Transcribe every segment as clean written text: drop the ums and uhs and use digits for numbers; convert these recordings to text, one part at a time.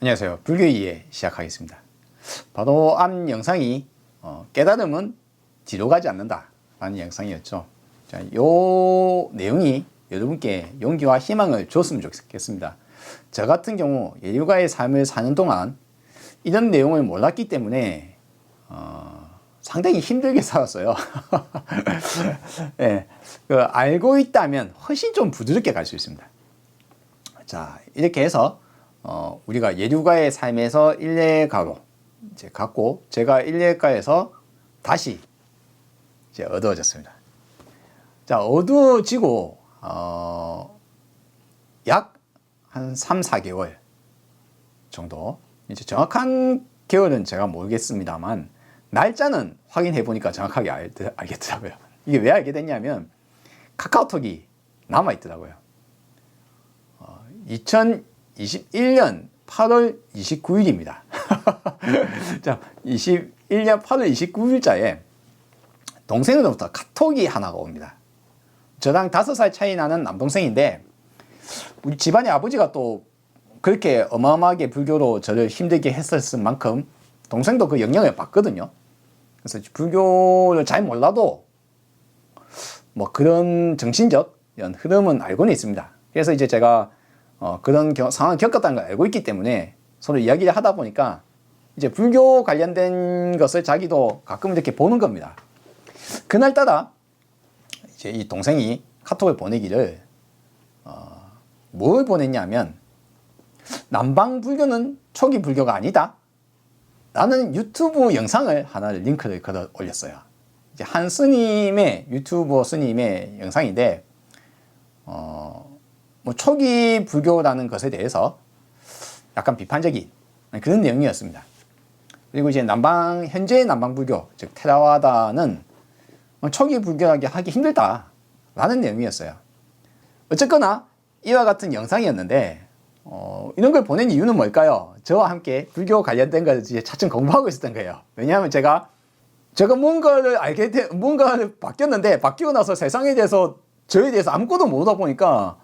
안녕하세요. 불교 이해 시작하겠습니다. 바로 앞 영상이 깨달음은 뒤로 가지 않는다 라는 영상이었죠. 자, 요 내용이 여러분께 용기와 희망을 줬으면 좋겠습니다. 저 같은 경우 예류가의 삶을 사는 동안 이런 내용을 몰랐기 때문에 상당히 힘들게 살았어요. 네, 알고 있다면 훨씬 좀 부드럽게 갈 수 있습니다. 자, 이렇게 해서 우리가 예류가의 삶에서 일례가로 이제 갔고, 제가 일례가에서 다시 이제 어두워졌습니다. 자, 어두워지고 약 한 3, 4개월 정도, 이제 정확한 개월은 제가 모르겠습니다만 날짜는 확인해 보니까 정확하게 알겠더라고요. 이게 왜 알게 됐냐면 카카오톡이 남아 있더라고요. 2021년 8월 29일입니다. 자, 21년 8월 29일자에 동생으로부터 카톡이 하나가 옵니다. 저랑 5살 차이 나는 남동생인데, 우리 집안의 아버지가 또 그렇게 어마어마하게 불교로 저를 힘들게 했었을 만큼 동생도 그 영향을 받거든요. 그래서 불교를 잘 몰라도 뭐 그런 정신적 이런 흐름은 알고는 있습니다. 그래서 이제 제가 그런 상황을 겪었다는 걸 알고 있기 때문에 서로 이야기를 하다 보니까 이제 불교 관련된 것을 자기도 가끔 이렇게 보는 겁니다. 그날따라 이제 이 동생이 카톡을 보내기를 뭘 보냈냐면, 남방 불교는 초기 불교가 아니다 라는 유튜브 영상을 하나를 링크를 걸어 올렸어요. 이제 한 스님의 유튜버 스님의 영상인데 뭐 초기 불교라는 것에 대해서 약간 비판적인 그런 내용이었습니다. 그리고 이제 현재의 남방 불교, 즉 테라와다는 초기 불교하기 하기 힘들다라는 내용이었어요. 어쨌거나 이와 같은 영상이었는데 이런 걸 보낸 이유는 뭘까요? 저와 함께 불교 관련된 걸 이제 차츰 공부하고 있었던 거예요. 왜냐하면 제가 뭔가를 뭔가를 바뀌었는데, 바뀌고 나서 세상에 대해서, 저에 대해서 아무것도 모르다 보니까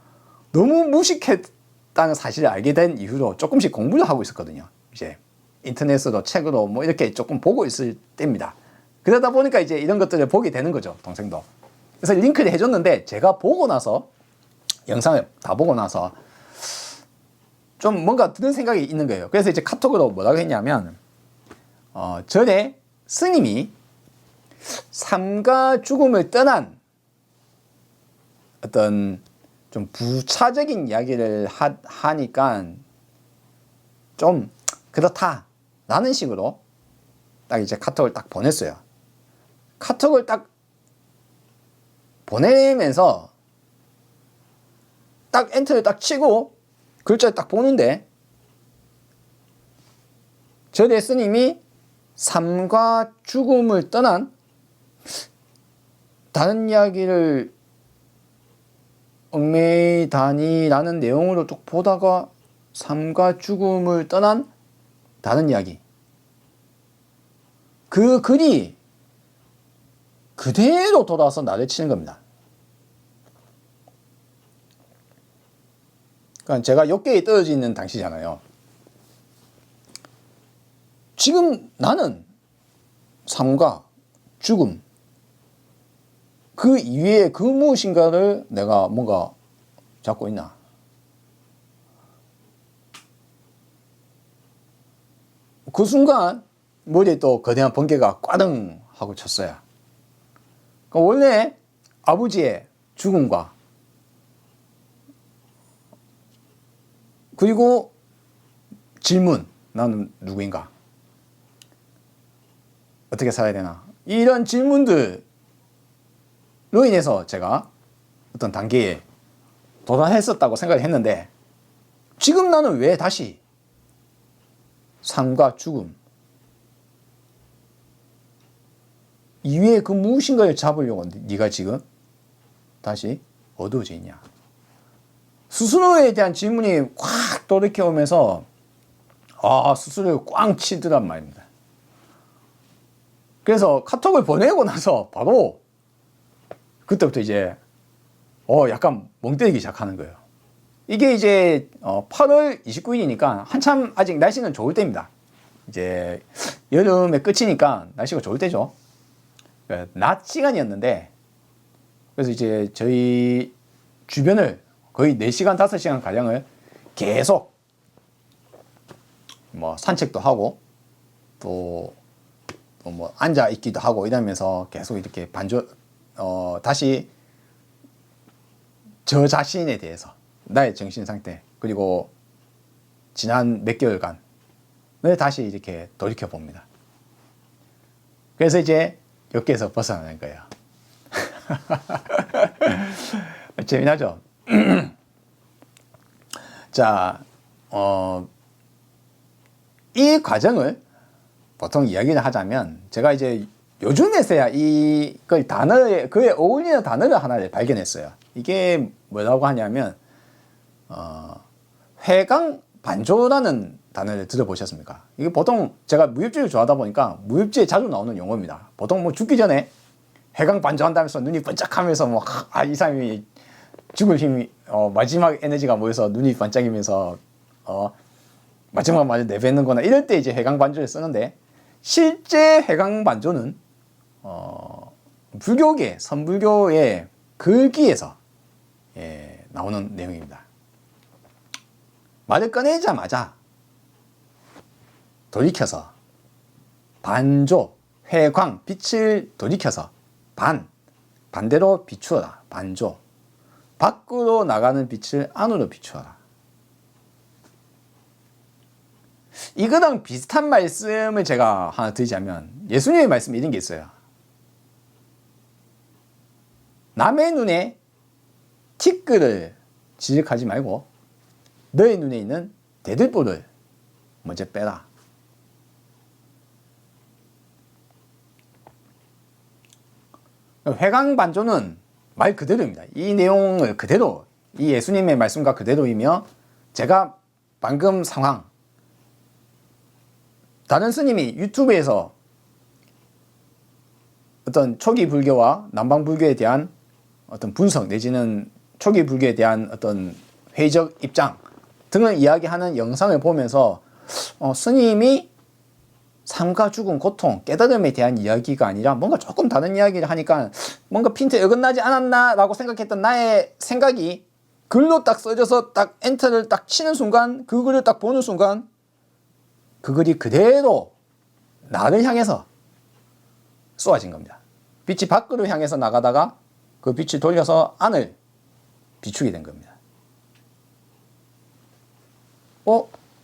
너무 무식했다는 사실을 알게 된 이후로 조금씩 공부를 하고 있었거든요. 이제 인터넷으로, 책으로 뭐 이렇게 조금 보고 있을 때입니다. 그러다 보니까 이제 이런 것들을 보게 되는 거죠, 동생도. 그래서 링크를 해줬는데, 제가 보고 나서, 영상을 다 보고 나서 좀 뭔가 드는 생각이 있는 거예요. 그래서 이제 카톡으로 뭐라고 했냐면, 전에 스님이 삶과 죽음을 떠난 어떤 좀 부차적인 이야기를 하니까 좀 그렇다라는 식으로 딱 이제 카톡을 딱 보냈어요. 카톡을 딱 보내면서 딱 엔터를 딱 치고 글자를 딱 보는데, 전에 스님이 삶과 죽음을 떠난 다른 이야기를 얽매이다니라는 내용으로 쭉 보다가 삶과 죽음을 떠난 다른 이야기, 그 글이 그대로 돌아와서 나를 치는 겁니다. 그러니까 제가 욕계에 떨어져 있는 당시잖아요. 지금 나는 삶과 죽음, 그 이외에 그 무엇인가를 내가 뭔가 잡고 있나. 그 순간 머리에 또 거대한 번개가 꽈등 하고 쳤어요. 그러니까 원래 아버지의 죽음과, 그리고 질문, 나는 누구인가? 어떻게 살아야 되나? 이런 질문들로 인해서 제가 어떤 단계에 도달했었다고 생각을 했는데, 지금 나는 왜 다시 삶과 죽음 이외에 그 무엇인가를 잡으려고 네가 지금 다시 어두워져 있냐? 스스로에 대한 질문이 확 돌이켜오면서 스스로를 꽝 치더란 말입니다. 그래서 카톡을 보내고 나서 바로 그때부터 이제 약간 멍 때리기 시작하는 거예요. 이게 이제 8월 29일이니까 한참 아직 날씨는 좋을 때입니다. 이제 여름의 끝이니까 날씨가 좋을 때죠. 낮 시간이었는데, 그래서 이제 저희 주변을 거의 4시간, 5시간 가량을 계속 뭐 산책도 하고 또 뭐 앉아 있기도 하고 이러면서 계속 이렇게 다시 저 자신에 대해서, 나의 정신 상태, 그리고 지난 몇 개월간을 다시 이렇게 돌이켜 봅니다. 그래서 이제 여기에서 벗어나는 거예요. 재미나죠? 자, 이 과정을 보통 이야기를 하자면, 제가 이제 요즘에서야 이걸 그에 어울리는 단어를 하나를 발견했어요. 이게 뭐라고 하냐면, 회광반조라는 단어를 들어보셨습니까? 이게 보통 제가 무협지를 좋아하다 보니까 무협지에 자주 나오는 용어입니다. 보통 뭐 죽기 전에 회광반조한다면서 눈이 번쩍하면서 뭐, 이 사람이 죽을 힘이, 마지막 에너지가 모여서 눈이 반짝이면서, 마지막 말을 내뱉는 거나 이럴 때 이제 회광반조를 쓰는데, 실제 회광반조는, 불교계, 선불교의 글귀에서 나오는 내용입니다. 말을 꺼내자마자 돌이켜서 반조, 회광, 빛을 돌이켜서 반대로 비추어라. 반조. 밖으로 나가는 빛을 안으로 비추어라. 이거랑 비슷한 말씀을 제가 하나 드리자면, 예수님의 말씀이 이런 게 있어요. 남의 눈에 티끌을 지적하지 말고 너의 눈에 있는 대들보를 먼저 빼라. 회광반조는 말 그대로입니다. 이 내용을 그대로, 이 예수님의 말씀과 그대로이며, 제가 방금 상황, 다른 스님이 유튜브에서 어떤 초기 불교와 남방 불교에 대한 어떤 분석, 내지는 초기 불교에 대한 어떤 회의적 입장 등을 이야기하는 영상을 보면서, 스님이 삶과 죽음, 고통, 깨달음에 대한 이야기가 아니라 뭔가 조금 다른 이야기를 하니까 뭔가 핀트에 어긋나지 않았나 라고 생각했던 나의 생각이 글로 딱 써져서 딱 엔터를 딱 치는 순간, 그 글을 딱 보는 순간, 그 글이 그대로 나를 향해서 쏘아진 겁니다. 빛이 밖으로 향해서 나가다가 그 빛을 돌려서 안을 비추게 된 겁니다.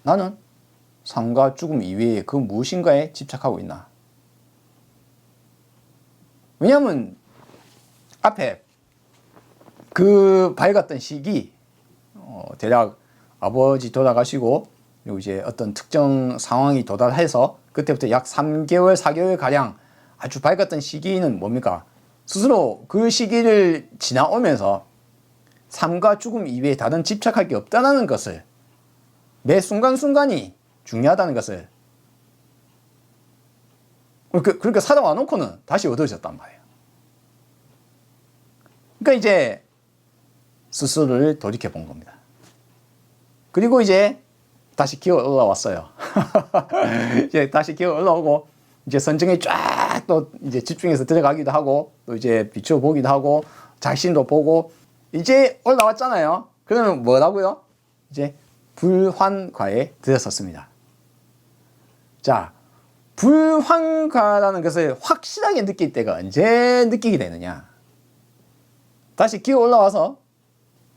나는 삶과 죽음 이외에 그 무엇인가에 집착하고 있나? 왜냐하면 앞에 그 밝았던 시기, 대략 아버지 돌아가시고, 그리고 이제 어떤 특정 상황이 도달해서 그때부터 약 3개월, 4개월 가량 아주 밝았던 시기는 뭡니까? 스스로 그 시기를 지나오면서 삶과 죽음 이외에 다른 집착할 게 없다는 것을, 매 순간순간이 중요하다는 것을, 그렇게 살아와 놓고는 다시 얻어졌단 말이에요. 그러니까 이제 스스로를 돌이켜 본 겁니다. 그리고 이제 다시 기어 올라왔어요. 이제 다시 기어 올라오고, 이제 선정에 쫙 또 이제 집중해서 들어가기도 하고, 또 이제 비추어 보기도 하고, 자신도 보고, 이제 올라왔잖아요. 그러면 뭐라고요? 이제 불환과에 들어섰습니다. 자, 불환과라는 것을 확실하게 느낄 때가 언제 느끼게 되느냐? 다시 기어 올라와서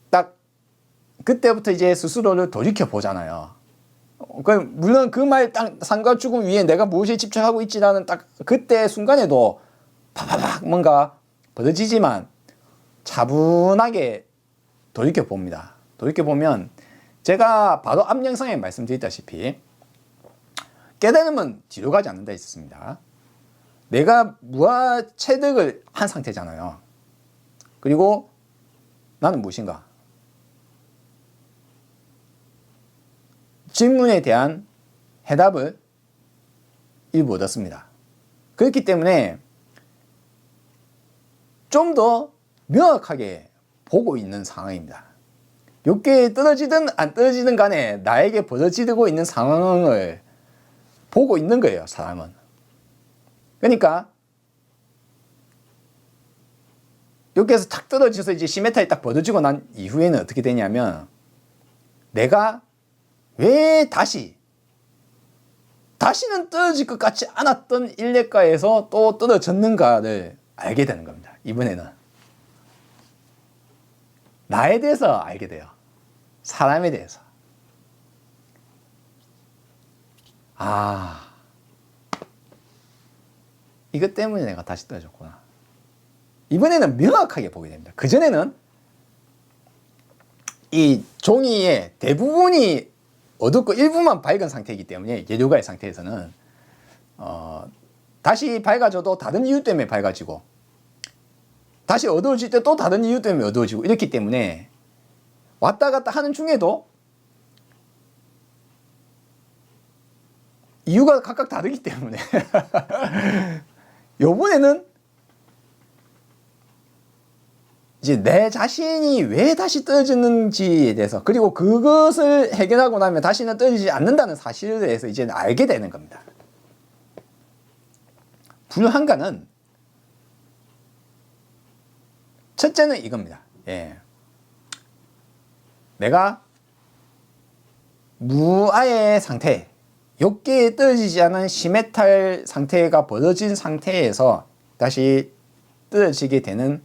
딱 그때부터 이제 스스로를 돌이켜 보잖아요. 물론 그 말 딱 삶과 죽음 위에 내가 무엇에 집착하고 있지라는 딱 그때 순간에도 파파박 뭔가 벌어지지만 차분하게 돌이켜 봅니다. 돌이켜 보면 제가 바로 앞 영상에 말씀드렸다시피 깨달음은 뒤로 가지 않는다 했습니다. 내가 무아체득을 한 상태잖아요. 그리고 나는 무엇인가? 질문에 대한 해답을 일부 얻었습니다. 그렇기 때문에 좀 더 명확하게 보고 있는 상황입니다. 욕계에 떨어지든 안 떨어지든 간에 나에게 벌어지고 있는 상황을 보고 있는 거예요, 사람은. 그러니까 욕계에서 탁 떨어져서 이제 시메탈이 딱 벌어지고 난 이후에는 어떻게 되냐면 내가 왜 다시는 떨어질 것 같지 않았던 일례가에서 또 떨어졌는가를 알게 되는 겁니다. 이번에는 나에 대해서 알게 돼요. 사람에 대해서. 아, 이것 때문에 내가 다시 떨어졌구나. 이번에는 명확하게 보게 됩니다. 그전에는 이 종이의 대부분이 어둡고 일부만 밝은 상태이기 때문에 예류가의 상태에서는 다시 밝아져도 다른 이유 때문에 밝아지고 다시 어두워질 때 또 다른 이유 때문에 어두워지고 이렇기 때문에 왔다 갔다 하는 중에도 이유가 각각 다르기 때문에 요번에는 이제 내 자신이 왜 다시 떨어지는지에 대해서 그리고 그것을 해결하고 나면 다시는 떨어지지 않는다는 사실에 대해서 이제 알게 되는 겁니다. 불한가는 첫째는 이겁니다. 예. 내가 무아의 상태, 욕계에 떨어지지 않은 시메탈 상태가 벌어진 상태에서 다시 떨어지게 되는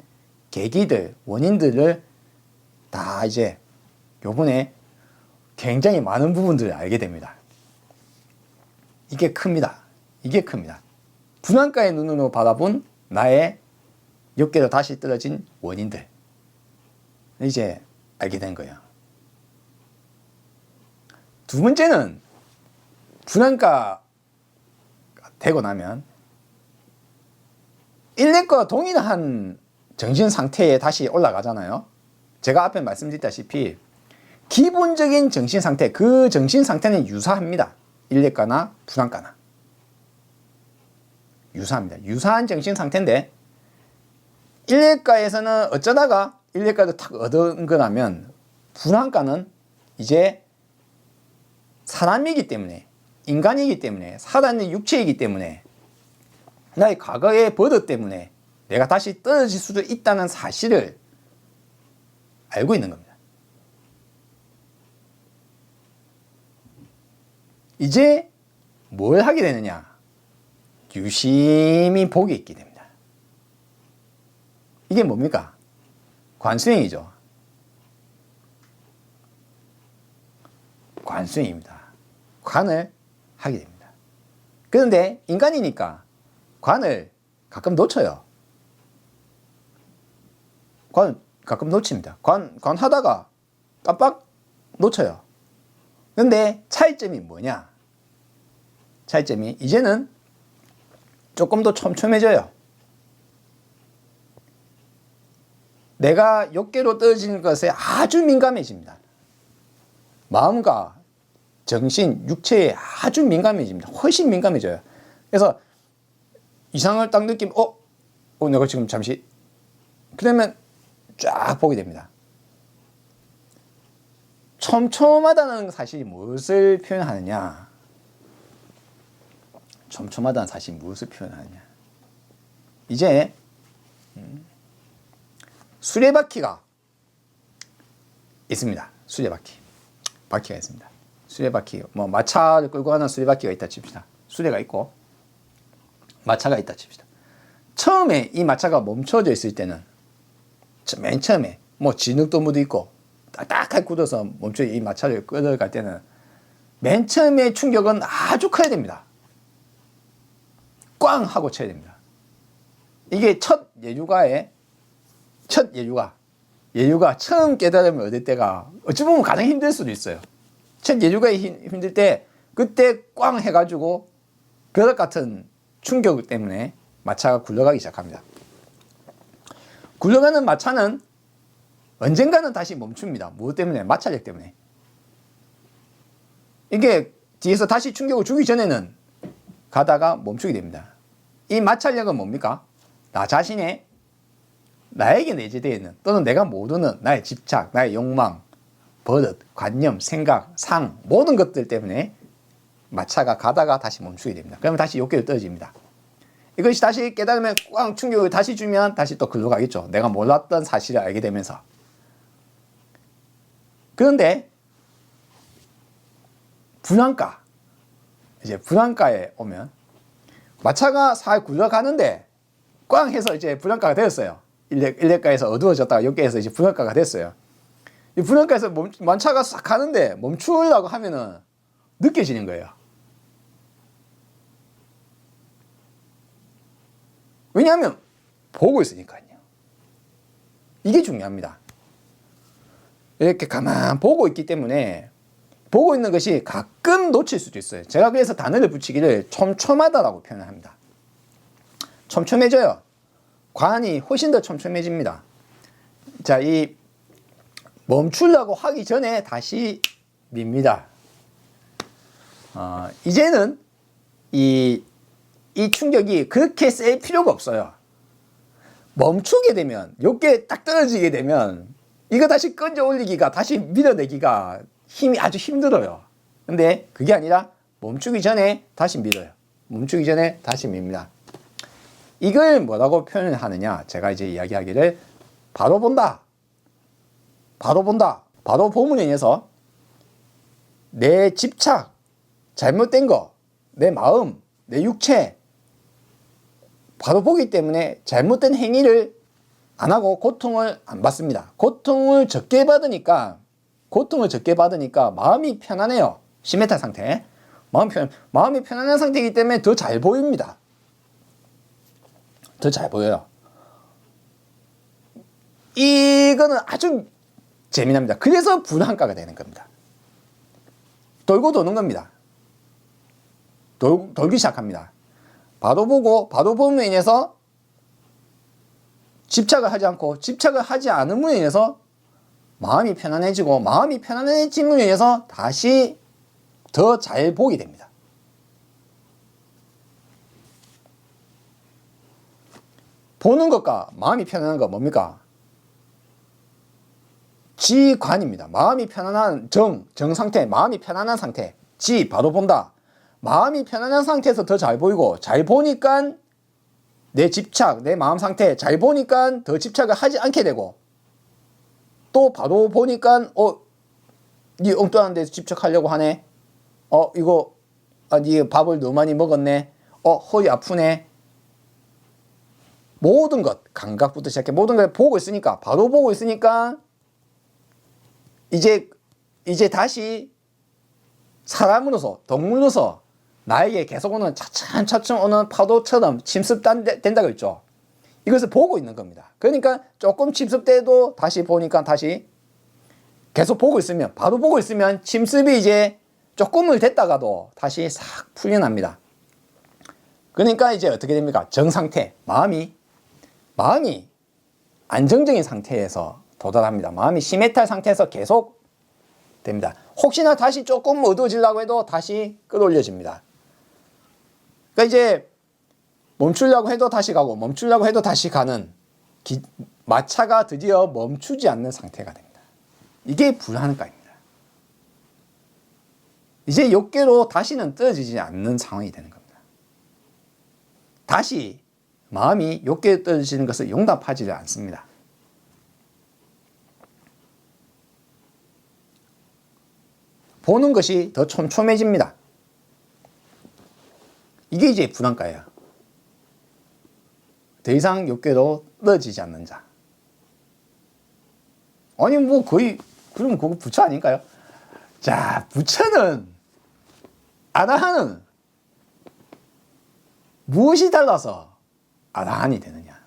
계기들, 원인들을 다 이제 요번에 굉장히 많은 부분들을 알게 됩니다. 이게 큽니다. 이게 큽니다. 분한가의 눈으로 바라본 나의 욕계로 다시 떨어진 원인들 이제 알게 된 거예요. 두 번째는 분한가가 되고 나면 일례과 동일한 정신 상태에 다시 올라가잖아요. 제가 앞에 말씀드렸다시피 기본적인 정신 상태, 그 정신 상태는 유사합니다. 일례과나 분한가나 유사합니다. 유사한 정신 상태인데 일례과에서는 어쩌다가 일례과도 탁 얻은 거라면 분한가는 이제 사람이기 때문에 인간이기 때문에 살아있는 육체이기 때문에 나의 과거의 버릇 때문에 내가 다시 떨어질 수도 있다는 사실을 알고 있는 겁니다. 이제 뭘 하게 되느냐? 유심히 보게 있게 됩니다. 이게 뭡니까? 관수행이죠. 관수행입니다. 관을 하게 됩니다. 그런데 인간이니까 관을 가끔 놓쳐요. 관 가끔 놓칩니다. 관 하다가 깜빡 놓쳐요. 그런데 차이점이 뭐냐? 차이점이 이제는 조금 더 촘촘해져요. 내가 욕계로 떨어지는 것에 아주 민감해집니다. 마음과 정신, 육체에 아주 민감해집니다. 훨씬 민감해져요. 그래서 이상을 딱 느끼면 내가 지금 잠시 그러면 쫙 보게 됩니다. 촘촘하다는 사실이 무엇을 표현하느냐? 촘촘하다는 사실이 무엇을 표현하느냐? 이제 수레바퀴가 있습니다. 바퀴가 있습니다. 수레바퀴, 마차를 끌고 가는 수레바퀴가 있다 칩시다. 수레가 있고 마차가 있다 칩시다. 처음에 이 마차가 멈춰져 있을 때는 맨 처음에 진흙도무도 있고 딱딱하게 굳어서 멈춰 이 마차를 끌어갈 때는 맨 처음에 충격은 아주 커야 됩니다. 꽝 하고 쳐야 됩니다. 이게 예류가 처음 깨달음을 얻을 때가 어찌 보면 가장 힘들 수도 있어요. 첫 예류가 힘들 때 그때 꽝 해가지고 벼락 같은 충격 때문에 마차가 굴러가기 시작합니다. 굴러가는 마차는 언젠가는 다시 멈춥니다. 무엇 때문에? 마찰력 때문에. 이게 뒤에서 다시 충격을 주기 전에는 가다가 멈추게 됩니다. 이 마찰력은 뭡니까? 나 자신의 나에게 내재되어 있는 또는 내가 모르는 나의 집착, 나의 욕망, 버릇, 관념, 생각, 상 모든 것들 때문에 마차가 가다가 다시 멈추게 됩니다. 그러면 다시 욕계로 떨어집니다. 이것이 다시 깨달으면 꽝 충격을 다시 주면 다시 또 글로 가겠죠. 내가 몰랐던 사실을 알게 되면서. 그런데 분한가, 이제 분한가에 오면 마차가 살 굴러가는데 꽝 해서 이제 분한가가 되었어요. 일렉가에서 어두워졌다가 욕계에서 이제 분한가가 됐어요. 이 분한가에서 마차가 싹 가는데 멈추려고 하면은 느껴지는 거예요. 왜냐하면 보고 있으니까요. 이게 중요합니다. 이렇게 가만 보고 있기 때문에 보고 있는 것이 가끔 놓칠 수도 있어요. 제가 그래서 단어를 붙이기를 촘촘하다라고 표현을 합니다. 촘촘해져요. 관이 훨씬 더 촘촘해집니다. 자, 이 멈추려고 하기 전에 다시 밉니다. 이제는 이 충격이 그렇게 셀 필요가 없어요. 멈추게 되면, 욕계 딱 떨어지게 되면 이거 다시 끈져 올리기가, 다시 밀어내기가 힘이 아주 힘들어요. 근데 그게 아니라 멈추기 전에 다시 밀어요. 멈추기 전에 다시 밉니다. 이걸 뭐라고 표현을 하느냐, 제가 이제 이야기하기를 바로 본다, 바로 본다, 바로 봄으로 인해서 내 집착, 잘못된 거, 내 마음, 내 육체 바로 보기 때문에 잘못된 행위를 안 하고 고통을 안 받습니다. 고통을 적게 받으니까 마음이 편안해요. 시메탈 상태. 마음이 편안한 상태이기 때문에 더 잘 보입니다. 더 잘 보여요. 이거는 아주 재미납니다. 그래서 분한가가 되는 겁니다. 돌고 도는 겁니다. 돌기 시작합니다. 바로 보고, 바로 봄으로 인해서 집착을 하지 않고, 집착을 하지 않음으로 인해서 마음이 편안해지고, 마음이 편안해짐으로 인해서 다시 더 잘 보게 됩니다. 보는 것과 마음이 편안한 거 뭡니까? 지관입니다. 마음이 편안한 정 상태, 마음이 편안한 상태. 바로 본다. 마음이 편안한 상태에서 더 잘 보이고, 잘 보니까 내 집착, 내 마음 상태 잘 보니까 더 집착을 하지 않게 되고, 또 바로 보니까 니 엉뚱한 데서 집착하려고 하네. 이거 니 밥을 너무 많이 먹었네. 허리 아프네. 모든 것, 감각부터 시작해 모든 걸 보고 있으니까, 바로 보고 있으니까 이제 다시 사람으로서, 동물로서 나에게 계속 오는 차츰차츰 오는 파도처럼 침습된다고 했죠. 이것을 보고 있는 겁니다. 그러니까 조금 침습돼도 다시 보니까 다시 계속 보고 있으면, 바로 보고 있으면 침습이 이제 조금을 됐다가도 다시 싹 풀려납니다. 그러니까 이제 어떻게 됩니까? 정상태, 마음이 안정적인 상태에서 도달합니다. 마음이 시메탈 상태에서 계속 됩니다. 혹시나 다시 조금 어두워지려고 해도 다시 끌어올려집니다. 그러니까 이제 멈추려고 해도 다시 가고, 멈추려고 해도 다시 가는 마차가 드디어 멈추지 않는 상태가 됩니다. 이게 불한가입니다. 이제 욕계로 다시는 떨어지지 않는 상황이 되는 겁니다. 다시 마음이 욕계에 떨어지는 것을 용납하지 않습니다. 보는 것이 더 촘촘해집니다. 이게 이제 불한가예요. 더 이상 욕계로 떨어지지 않는 자. 아니 뭐 거의 그럼 그거 부처 아닌가요? 자, 부처는 아라한은 무엇이 달라서 아라한이 되느냐?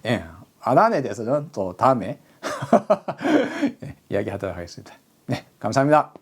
예, 아라한에 대해서는 또 다음에 이야기하도록 하겠습니다. 네, 감사합니다.